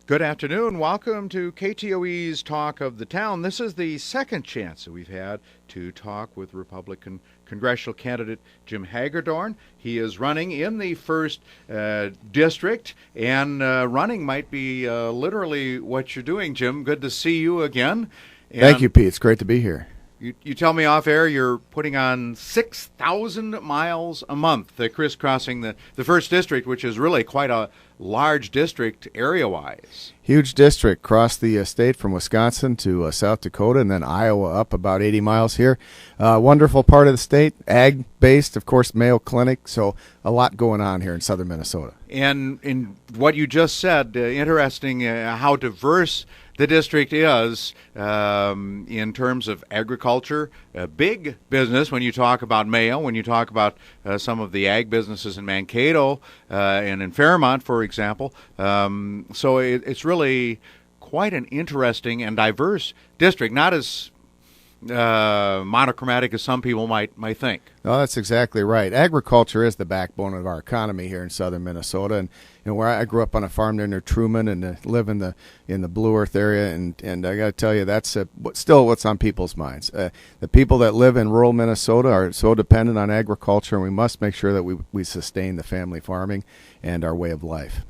Good afternoon. Welcome to KTOE's Talk of the Town. This is the second chance that we've had to talk with Republican congressional candidate Jim Hagedorn. He is running in the first district, and running might be literally what you're doing, Jim. Good to see you again. And Thank you, Pete. It's great to be here. You tell me off air you're putting on 6,000 miles a month, crisscrossing the first district, which is really quite a large district area-wise. Huge district, cross the state from Wisconsin to South Dakota and then Iowa up about 80 miles here. Wonderful part of the state, ag-based, of course, Mayo Clinic, so a lot going on here in southern Minnesota. And in what you just said, interesting how diverse the district is in terms of agriculture, big business when you talk about Mayo, when you talk about some of the ag businesses in Mankato and in Fairmont, for example. So it's really quite an interesting and diverse district, not as monochromatic as some people might think. No, that's exactly right. Agriculture is the backbone of our economy here in southern Minnesota, and where I grew up on a farm near Truman and live in the Blue Earth area, and I got to tell you that's still what's on people's minds. The people that live in rural Minnesota are so dependent on agriculture, and we must make sure that we sustain the family farming and our way of life.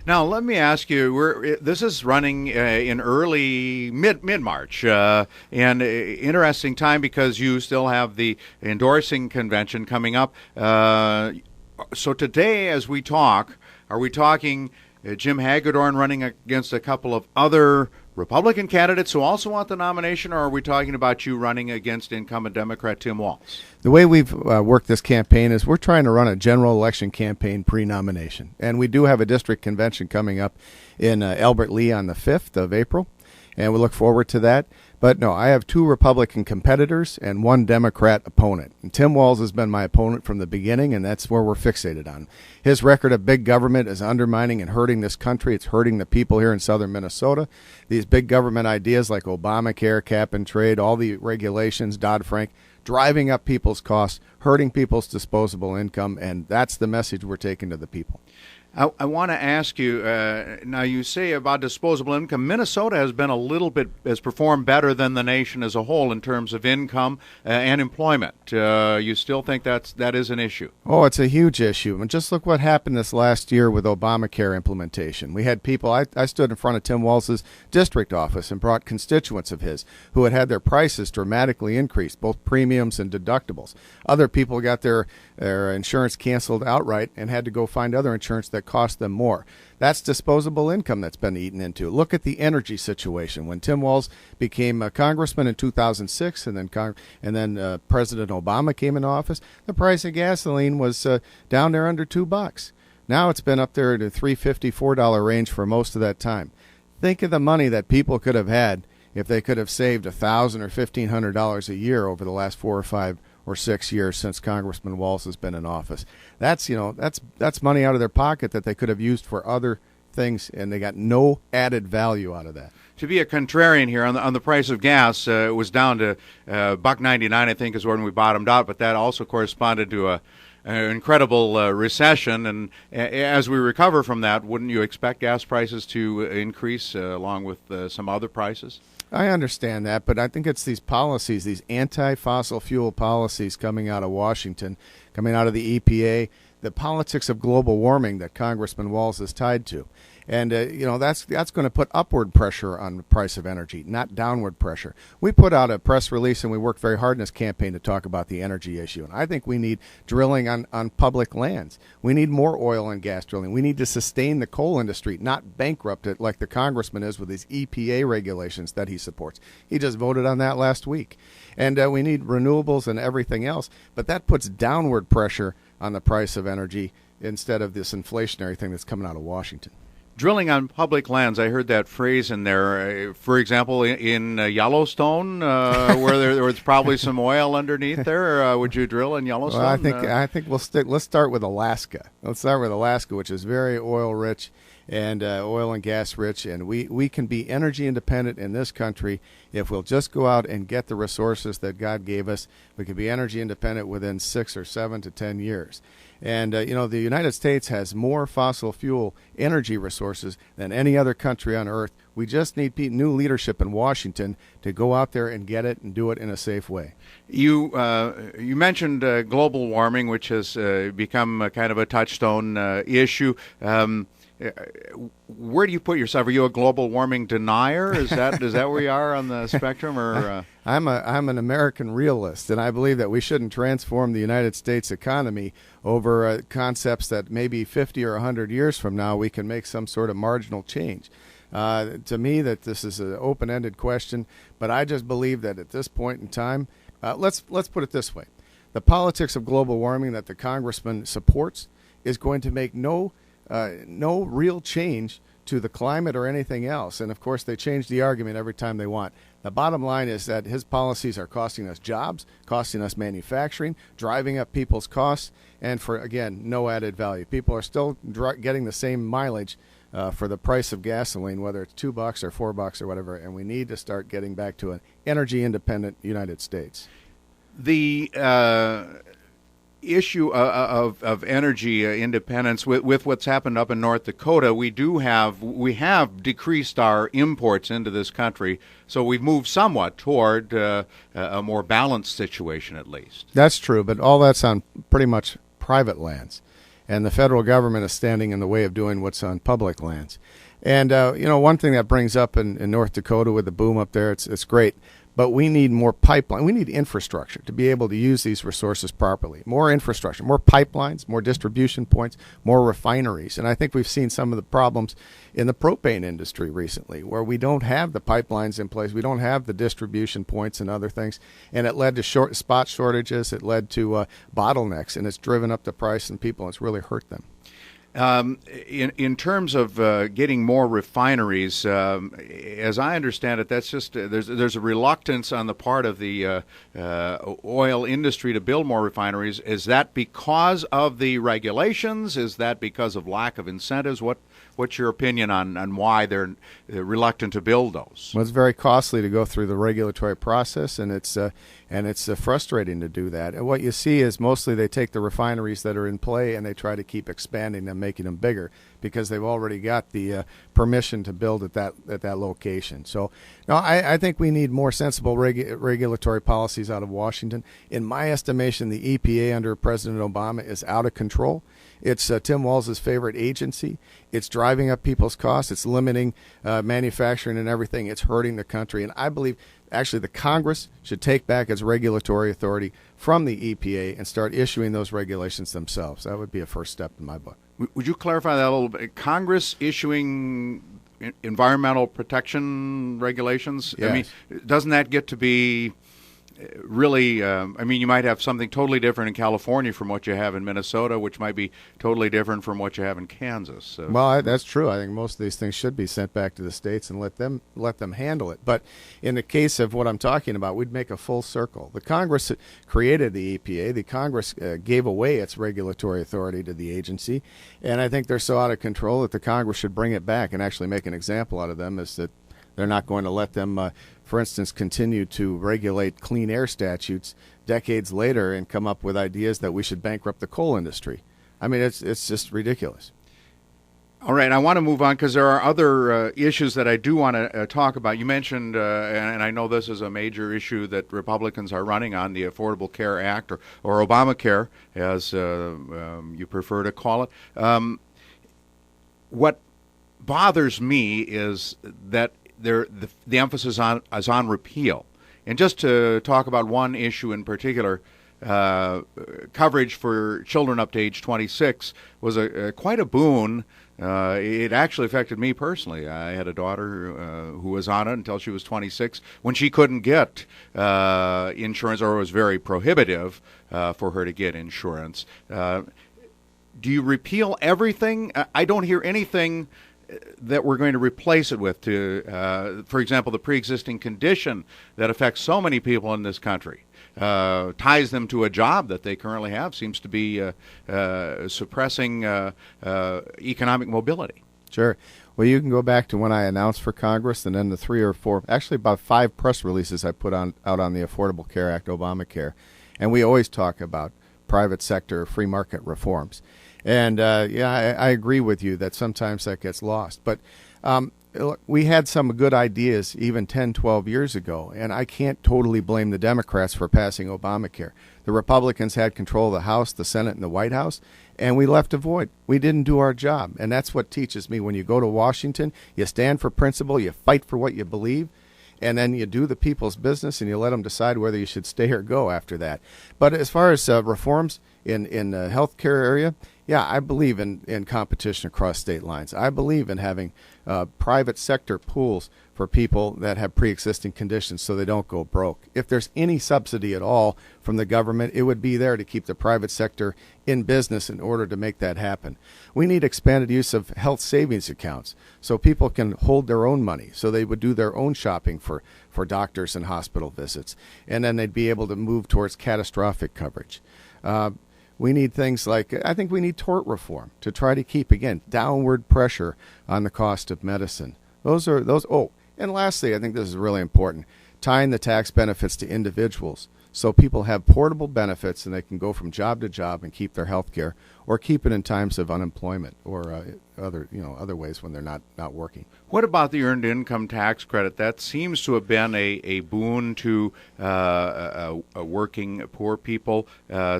Now, let me ask you, this is running in early mid-March, and interesting time because you still have the endorsing convention coming up. So today, as we talk, are we talking Jim Hagedorn running against a couple of other Republican candidates who also want the nomination, or are we talking about you running against incumbent Democrat Tim Walz? The way we've worked this campaign is we're trying to run a general election campaign pre-nomination. And we do have a district convention coming up in Albert Lea on the 5th of April, and we look forward to that. But no, I have two Republican competitors and one Democrat opponent. And Tim Walz has been my opponent from the beginning, and that's where we're fixated on. His record of big government is undermining and hurting this country. It's hurting the people here in southern Minnesota. These big government ideas like Obamacare, cap and trade, all the regulations, Dodd-Frank, driving up people's costs, hurting people's disposable income, and that's the message we're taking to the people. I want to ask you, now you say about disposable income, Minnesota has performed better than the nation as a whole in terms of income and employment. You still think that is an issue? Oh, it's a huge issue. And just look what happened this last year with Obamacare implementation. We had people, I stood in front of Tim Walz's district office and brought constituents of his who had their prices dramatically increased, both premiums and deductibles. Other people got their insurance canceled outright and had to go find other insurance that cost them more. That's disposable income that's been eaten into. Look at the energy situation. When Tim Walz became a congressman in 2006 and then President Obama came into office, the price of gasoline was down there under $2. Now it's been up there to $3.50, $4 range for most of that time. Think of the money that people could have had if they could have saved $1,000 or $1,500 a year over the last 4 or 5 or 6 years since Congressman Walz has been in office. That's money out of their pocket that they could have used for other things, and they got no added value out of that. To be a contrarian here on the price of gas, it was down to $1.99, I think, is when we bottomed out, but that also corresponded to an incredible recession. And as we recover from that, wouldn't you expect gas prices to increase along with some other prices? I understand that, but I think it's these policies, these anti-fossil fuel policies coming out of Washington, coming out of the EPA, the politics of global warming that Congressman Walz is tied to. And, that's going to put upward pressure on the price of energy, not downward pressure. We put out a press release and we worked very hard in this campaign to talk about the energy issue. And I think we need drilling on public lands. We need more oil and gas drilling. We need to sustain the coal industry, not bankrupt it like the congressman is with his EPA regulations that he supports. He just voted on that last week. And we need renewables and everything else. But that puts downward pressure on the price of energy instead of this inflationary thing that's coming out of Washington. Drilling on public lands, I heard that phrase in there. For example, in Yellowstone, where there's probably some oil underneath there, would you drill in Yellowstone? Well, I think let's start with Alaska. Let's start with Alaska, which is very oil rich and oil and gas rich, and we can be energy independent in this country if we'll just go out and get the resources that God gave us. We can be energy independent within 6 or 7 to 10 years. And, the United States has more fossil fuel energy resources than any other country on earth. We just need new leadership in Washington to go out there and get it and do it in a safe way. You mentioned global warming, which has become kind of a touchstone issue. Where do you put yourself? Are you a global warming denier? Is that where you are on the spectrum? Or I'm an American realist, and I believe that we shouldn't transform the United States economy over concepts that maybe 50 or 100 years from now we can make some sort of marginal change. To me, that this is an open-ended question, but I just believe that at this point in time, let's put it this way: the politics of global warming that the congressman supports is going to make no real change to the climate or anything else. And of course, they change the argument every time they want. The bottom line is that his policies are costing us jobs, costing us manufacturing, driving up people's costs, and for, again, no added value. People are still getting the same mileage for the price of gasoline, whether it's $2 or $4 or whatever, and we need to start getting back to an energy-independent United States. The issue of energy independence with what's happened up in North Dakota, we have decreased our imports into this country, so we've moved somewhat toward a more balanced situation, at least. That's true, but all that's on pretty much private lands, and the federal government is standing in the way of doing what's on public lands. And one thing that brings up in North Dakota with the boom up there, it's great. But we need more pipeline. We need infrastructure to be able to use these resources properly. More infrastructure, more pipelines, more distribution points, more refineries. And I think we've seen some of the problems in the propane industry recently, where we don't have the pipelines in place. We don't have the distribution points and other things. And it led to spot shortages. It led to bottlenecks, and it's driven up the price and people, and it's really hurt them. In terms of getting more refineries, as I understand it, that's just there's a reluctance on the part of the oil industry to build more refineries. Is that because of the regulations? Is that because of lack of incentives? What's your opinion on why they're reluctant to build those? Well, it's very costly to go through the regulatory process, and it's frustrating to do that. And what you see is mostly they take the refineries that are in play and they try to keep expanding them, making them bigger, because they've already got the permission to build at that location. So, no, I think we need more sensible regulatory policies out of Washington. In my estimation, the EPA under President Obama is out of control. It's Tim Walz's favorite agency. It's driving up people's costs. It's limiting manufacturing and everything. It's hurting the country. And I believe actually the Congress should take back its regulatory authority from the EPA and start issuing those regulations themselves. That would be a first step in my book. Would you clarify that a little bit? Congress issuing environmental protection regulations? Yes. I mean, doesn't that get to be really, you might have something totally different in California from what you have in Minnesota, which might be totally different from what you have in Kansas. So. Well, that's true. I think most of these things should be sent back to the states and let them handle it. But in the case of what I'm talking about, we'd make a full circle. The Congress created the EPA. The Congress gave away its regulatory authority to the agency, and I think they're so out of control that the Congress should bring it back and actually make an example out of them. Is that they're not going to let them, for instance, continue to regulate clean air statutes decades later and come up with ideas that we should bankrupt the coal industry. I mean, it's just ridiculous. All right, I want to move on because there are other issues that I do want to talk about. You mentioned, and I know this is a major issue that Republicans are running on, the Affordable Care Act, or Obamacare, as you prefer to call it. What bothers me is that the emphasis is on repeal. And just to talk about one issue in particular, coverage for children up to age 26 was quite a boon. It actually affected me personally. I had a daughter who was on it until she was 26. When she couldn't get insurance, or it was very prohibitive for her to get insurance. Do you repeal everything? I don't hear anything that we're going to replace it with, for example, the pre-existing condition that affects so many people in this country, ties them to a job that they currently have, seems to be suppressing economic mobility. Sure. Well, you can go back to when I announced for Congress, and then the 3 or 4, actually about 5 press releases I put out on the Affordable Care Act, Obamacare, and we always talk about private sector free market reforms. And I agree with you that sometimes that gets lost. But look, we had some good ideas even 10, 12 years ago, and I can't totally blame the Democrats for passing Obamacare. The Republicans had control of the House, the Senate, and the White House, and we left a void. We didn't do our job, and that's what teaches me when you go to Washington, you stand for principle, you fight for what you believe, and then you do the people's business and you let them decide whether you should stay or go after that. But as far as reforms in the healthcare area, yeah, I believe in competition across state lines. I believe in having private sector pools for people that have pre-existing conditions so they don't go broke. If there's any subsidy at all from the government, it would be there to keep the private sector in business in order to make that happen. We need expanded use of health savings accounts so people can hold their own money, so they would do their own shopping for doctors and hospital visits, and then they'd be able to move towards catastrophic coverage. We need things like, I think we need tort reform to try to keep, again, downward pressure on the cost of medicine. And lastly, I think this is really important, tying the tax benefits to individuals so people have portable benefits and they can go from job to job and keep their health care or keep it in times of unemployment or other ways when they're not working. What about the earned income tax credit? That seems to have been a boon to working poor people.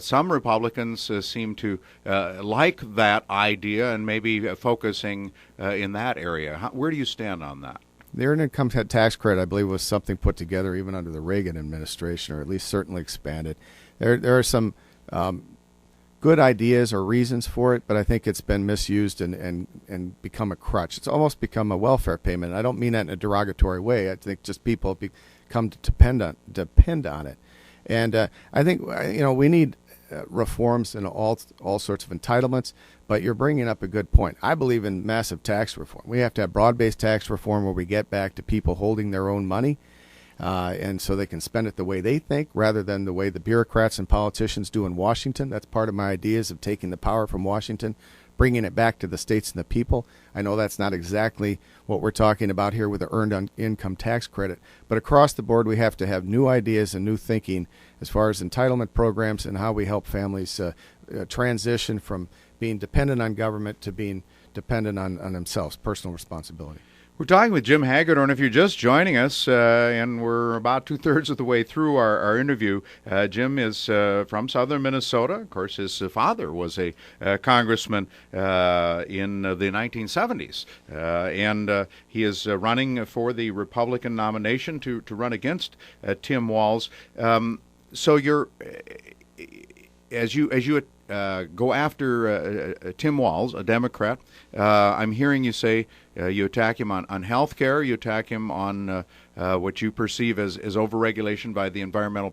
Some Republicans seem to like that idea and maybe focusing in that area. Where do you stand on that? The earned income tax credit, I believe, was something put together even under the Reagan administration, or at least certainly expanded. There are some good ideas or reasons for it, but I think it's been misused and become a crutch. It's almost become a welfare payment. I don't mean that in a derogatory way. I think just people have come to depend on it. And I think we need reforms in all sorts of entitlements, but you're bringing up a good point. I believe in massive tax reform. We have to have broad-based tax reform where we get back to people holding their own money, and so they can spend it the way they think rather than the way the bureaucrats and politicians do in Washington. That's part of my ideas of taking the power from Washington, bringing it back to the states and the people. I know that's not exactly what we're talking about here with the earned income tax credit, but across the board we have to have new ideas and new thinking as far as entitlement programs and how we help families transition from being dependent on government to being dependent on themselves, personal responsibility. We're talking with Jim Hagedorn. If you're just joining us, and we're about 2/3 of the way through our interview, Jim is from southern Minnesota. Of course, his father was a congressman in the 1970s, and he is running for the Republican nomination to run against Tim Walz. So you're as you go after Tim Walz, a Democrat. I'm hearing you say you attack him on health care, you attack him on what you perceive as overregulation by the Environmental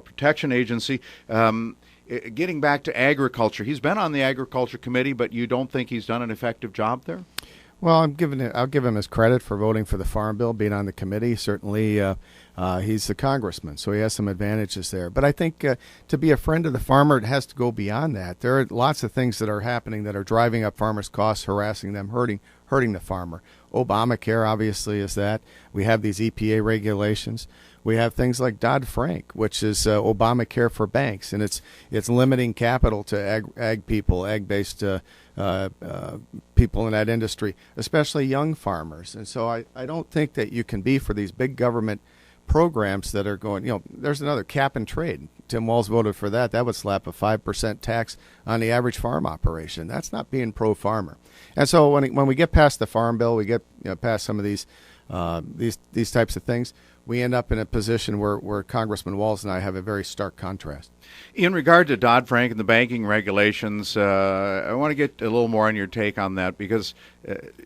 Protection Agency. Getting back to agriculture, he's been on the Agriculture Committee, but you don't think he's done an effective job there? Well, I'll give him his credit for voting for the Farm Bill, being on the committee. Certainly, he's the congressman, so he has some advantages there. But I think to be a friend of the farmer, it has to go beyond that. There are lots of things that are happening that are driving up farmers' costs, harassing them, hurting the farmer. Obamacare, obviously, is that. We have these EPA regulations. We have things like Dodd-Frank, which is Obamacare for banks, and it's limiting capital to ag people, ag-based people in that industry, especially young farmers. And so I don't think that you can be for these big government programs that are going, there's another cap and trade. Tim Walz voted for that. That would slap a 5% tax on the average farm operation. That's not being pro-farmer. And so when we get past the Farm Bill, we get past some of these types of things, we end up in a position where Congressman Walz and I have a very stark contrast. In regard to Dodd-Frank and the banking regulations, I want to get a little more on your take on that, because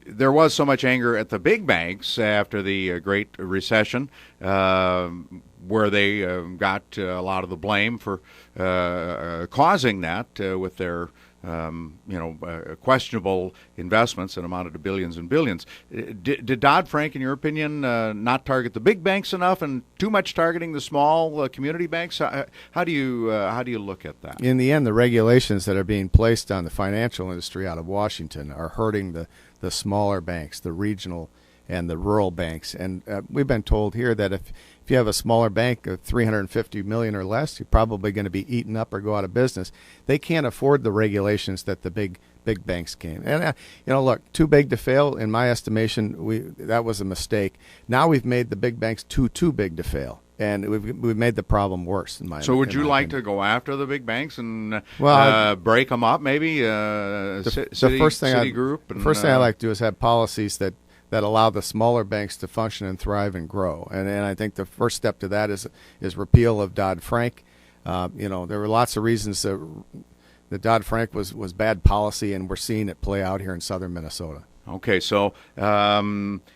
there was so much anger at the big banks after the Great Recession, where they got a lot of the blame for causing that with their questionable investments that amounted to billions and billions. Did Dodd-Frank, in your opinion, not target the big banks enough, and too much targeting the small community banks? How do you look at that? In the end, the regulations that are being placed on the financial industry out of Washington are hurting the smaller banks, the regional and the rural banks. And we've been told here that if you have a smaller bank of $350 million or less, you're probably going to be eaten up or go out of business. They can't afford the regulations that the big banks can. And look, too big to fail. In my estimation, that was a mistake. Now we've made the big banks too big to fail, and we've made the problem worse. So would you like to go after the big banks and break them up, maybe? The first thing I'd like to do is have policies that allow the smaller banks to function and thrive and grow. And I think the first step to that is repeal of Dodd-Frank. There were lots of reasons that Dodd-Frank was bad policy, and we're seeing it play out here in southern Minnesota. Okay, so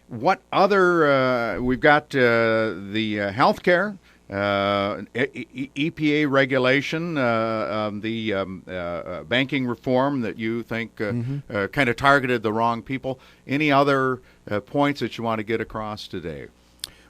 what other we've got the health care, EPA regulation, the banking reform that you think kind of targeted the wrong people. Any other points that you want to get across today?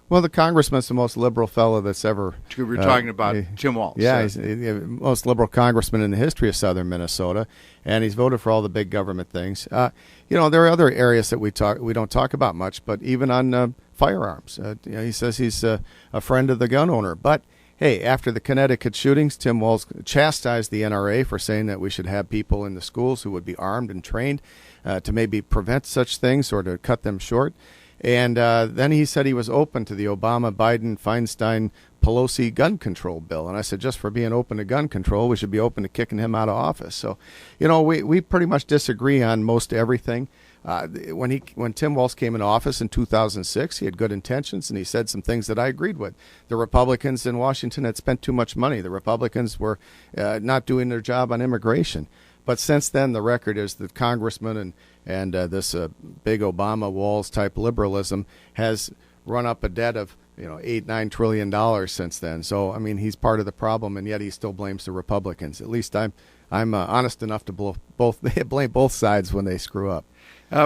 Well, the congressman's the most liberal fellow that's ever... We're talking about Tim Walz. Yeah, he's the most liberal congressman in the history of southern Minnesota, and he's voted for all the big government things. There are other areas that we don't talk about much, but even on firearms. He says he's a friend of the gun owner. But, hey, after the Connecticut shootings, Tim Walz chastised the NRA for saying that we should have people in the schools who would be armed and trained to maybe prevent such things or to cut them short. And then he said he was open to the Obama, Biden, Feinstein, Pelosi gun control bill. And I said, just for being open to gun control, we should be open to kicking him out of office. So, we pretty much disagree on most everything. When Tim Walz came into office in 2006, he had good intentions, and he said some things that I agreed with. The Republicans in Washington had spent too much money. The Republicans were not doing their job on immigration. But since then, the record is that congressmen and this big Obama Walz type liberalism has run up a debt of $8-9 trillion since then. So I mean, he's part of the problem, and yet he still blames the Republicans. At least I'm honest enough to blame both sides when they screw up.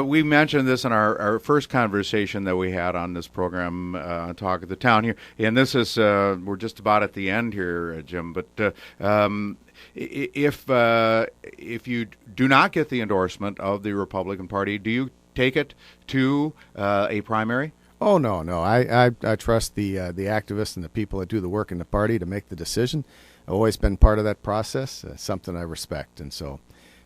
We mentioned this in our first conversation that we had on this program, Talk of the Town here, and this is we're just about at the end here, Jim. But if you do not get the endorsement of the Republican Party, do you take it to a primary? Oh no! I trust the activists and the people that do the work in the party to make the decision. I've always been part of that process. Something I respect, and so.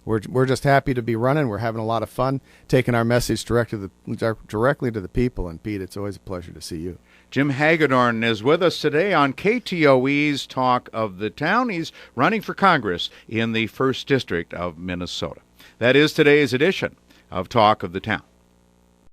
We're just happy to be running. We're having a lot of fun taking our message directly to the people. And Pete, it's always a pleasure to see you. Jim Hagedorn is with us today on KTOE's Talk of the Town. He's running for Congress in the 1st District of Minnesota. That is today's edition of Talk of the Town.